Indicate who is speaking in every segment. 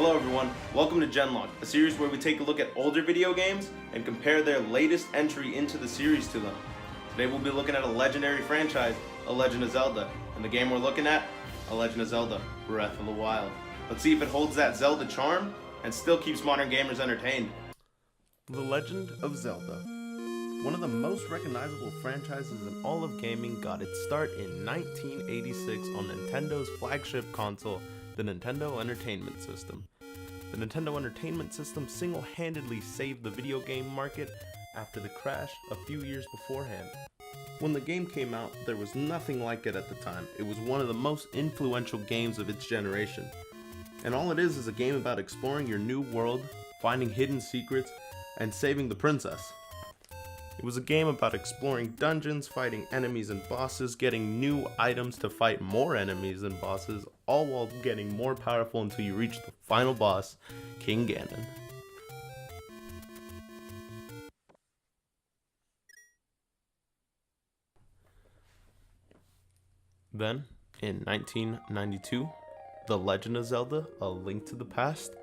Speaker 1: Hello everyone, welcome to GenLocked, a series where we take a look at older video games and compare their latest entry into the series to them. Today we'll be looking at a legendary franchise, A Legend of Zelda, and the game we're looking at, A Legend of Zelda, Breath of the Wild. Let's see if it holds that Zelda charm and still keeps modern gamers entertained.
Speaker 2: The Legend of Zelda. One of the most recognizable franchises in all of gaming got its start in 1986 on Nintendo's flagship console, the Nintendo Entertainment System. The Nintendo Entertainment System single-handedly saved the video game market after the crash a few years beforehand. When the game came out, there was nothing like it at the time. It was one of the most influential games of its generation. And all it is a game about exploring your new world, finding hidden secrets, and saving the princess. It was a game about exploring dungeons, fighting enemies and bosses, getting new items to fight more enemies and bosses, all while getting more powerful until you reach the final boss, King Ganon. Then, in 1992, The Legend of Zelda: A Link to the Past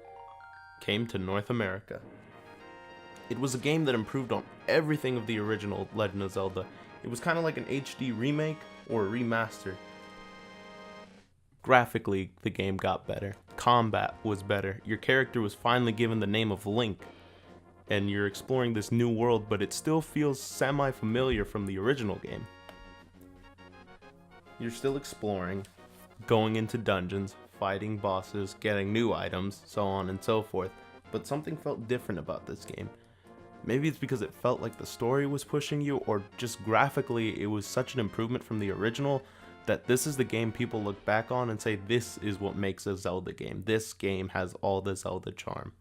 Speaker 2: came to North America. It was a game that improved on everything of the original Legend of Zelda. It was kind of like an HD remake or a remaster. Graphically, the game got better. Combat was better. Your character was finally given the name of Link. And you're exploring this new world, but it still feels semi-familiar from the original game. You're still exploring, going into dungeons, fighting bosses, getting new items, so on and so forth. But something felt different about this game. Maybe it's because it felt like the story was pushing you, or just graphically it was such an improvement from the original that this is the game people look back on and say this is what makes a Zelda game. This game has all the Zelda charm.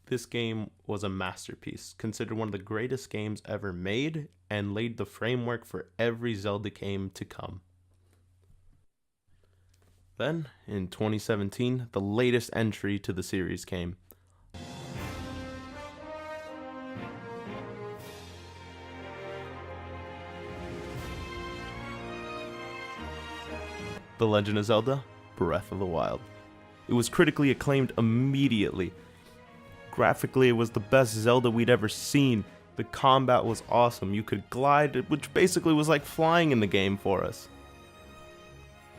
Speaker 2: This game was a masterpiece, considered one of the greatest games ever made, and laid the framework for every Zelda game to come. Then, in 2017, the latest entry to the series came. The Legend of Zelda: Breath of the Wild. It was critically acclaimed immediately. Graphically, it was the best Zelda we'd ever seen. The combat was awesome. You could glide, which basically was like flying in the game for us.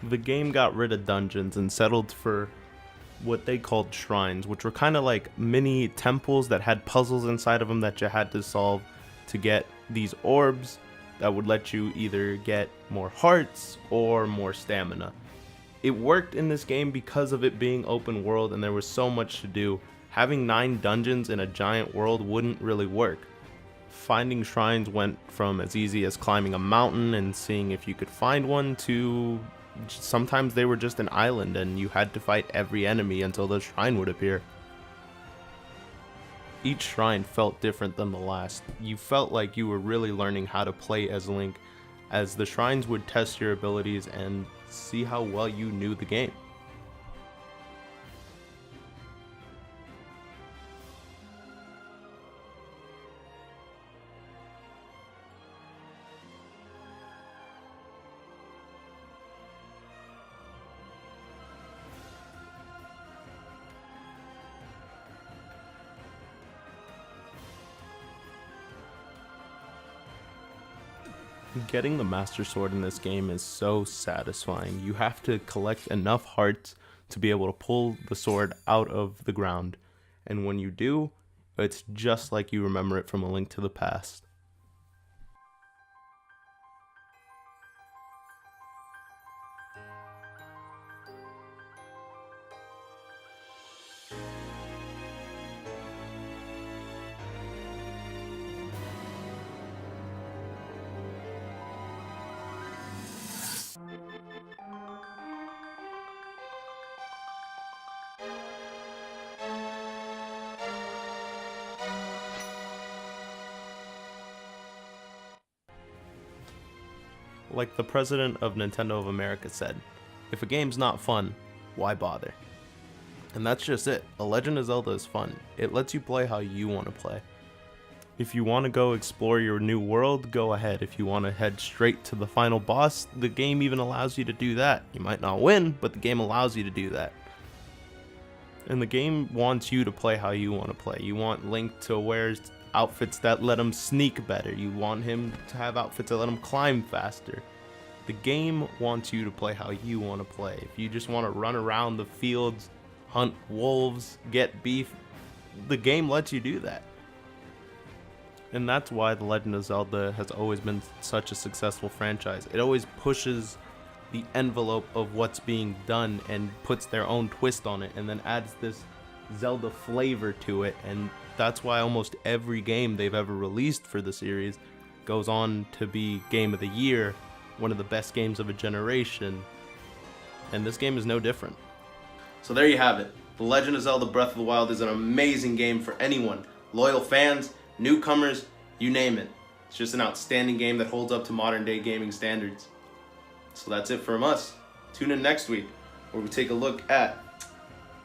Speaker 2: The game got rid of dungeons and settled for what they called shrines, which were kind of like mini temples that had puzzles inside of them that you had to solve to get these orbs that would let you either get more hearts or more stamina. It worked in this game because of it being open world and there was so much to do. Having 9 dungeons in a giant world wouldn't really work. Finding shrines went from as easy as climbing a mountain and seeing if you could find one to sometimes they were just an island and you had to fight every enemy until the shrine would appear. Each shrine felt different than the last. You felt like you were really learning how to play as Link, as the shrines would test your abilities and see how well you knew the game. Getting the Master Sword in this game is so satisfying. You have to collect enough hearts to be able to pull the sword out of the ground. And when you do, it's just like you remember it from A Link to the Past. Like the president of Nintendo of America said, if a game's not fun, why bother? And that's just it. A Legend of Zelda is fun. It lets you play how you want to play. If you want to go explore your new world, go ahead. If you want to head straight to the final boss, the game even allows you to do that. You might not win, but the game allows you to do that. And the game wants you to play how you want to play. You want Link to wear outfits that let him sneak better. You want him to have outfits that let him climb faster. The game wants you to play how you want to play. If you just want to run around the fields, hunt wolves, get beef, the game lets you do that. And that's why The Legend of Zelda has always been such a successful franchise. It always pushes the envelope of what's being done and puts their own twist on it, and then adds this Zelda flavor to it. And that's why almost every game they've ever released for the series goes on to be Game of the Year, one of the best games of a generation. And this game is no different.
Speaker 1: So there you have it. The Legend of Zelda Breath of the Wild is an amazing game for anyone. Loyal fans, newcomers, you name it. It's just an outstanding game that holds up to modern day gaming standards. So that's it from us. Tune in next week where we take a look at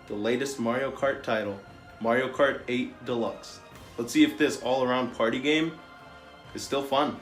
Speaker 1: the latest Mario Kart title, Mario Kart 8 Deluxe. Let's see if this all-around party game is still fun.